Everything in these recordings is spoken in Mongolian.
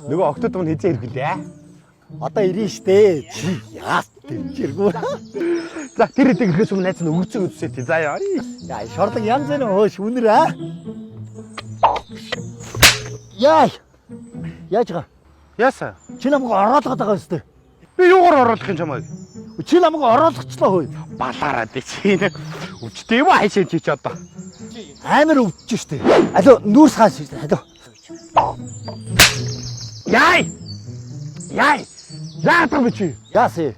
Нөгөө октод мань хизээ ирэх лээ. Одоо ирнэ штэ. Чи яас тэрчэргүй. За тэр хэдэг ирэхээс өмнө найз нь өгцөн үдсээ тий. За яа. Яа шорлог янз бүрийн хөөш үнэр аа. Яа. Яаж га? Яасаа. Чи намайг ороолгоод байгаа өстэй. Би юугаар оруулах юм чамайг? Чи намайг ороолгочлоо хөөе. Балаараа дээ чи. Өвчтэй юм хайшаа чи одоо. Амар өвдөж штэ. Алуу нүүрс хааш штэ. Алуу. Яй. Яй. Яатар би чи. Яасэ.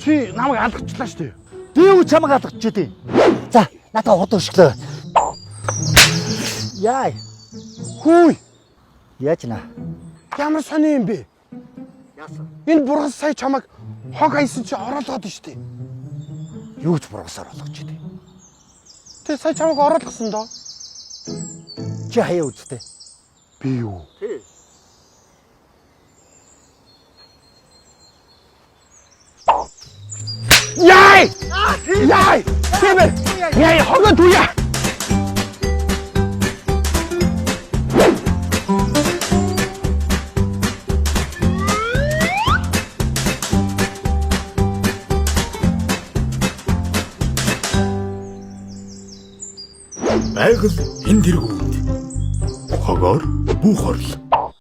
Чи намайг алгачлаа штэ. Би юу чамайг алгачиж дээ. За, надад хот өшглөө. Яа. Хүй. Яаж наа? Ямар сони юм бэ? Яасан. Энэ бургас сая чамайг хог хайсан чи оруулаад штэ. Юу ч бургасаар болгож дээ. Тэ сая чамайг оруулсан доо. Чи хаяа үсттэй. Би юу? Тий. Яй! Яй! Сэмэр! Яй, хогоо туя! Байгаль энэ тэргүүд хогоор бүх орл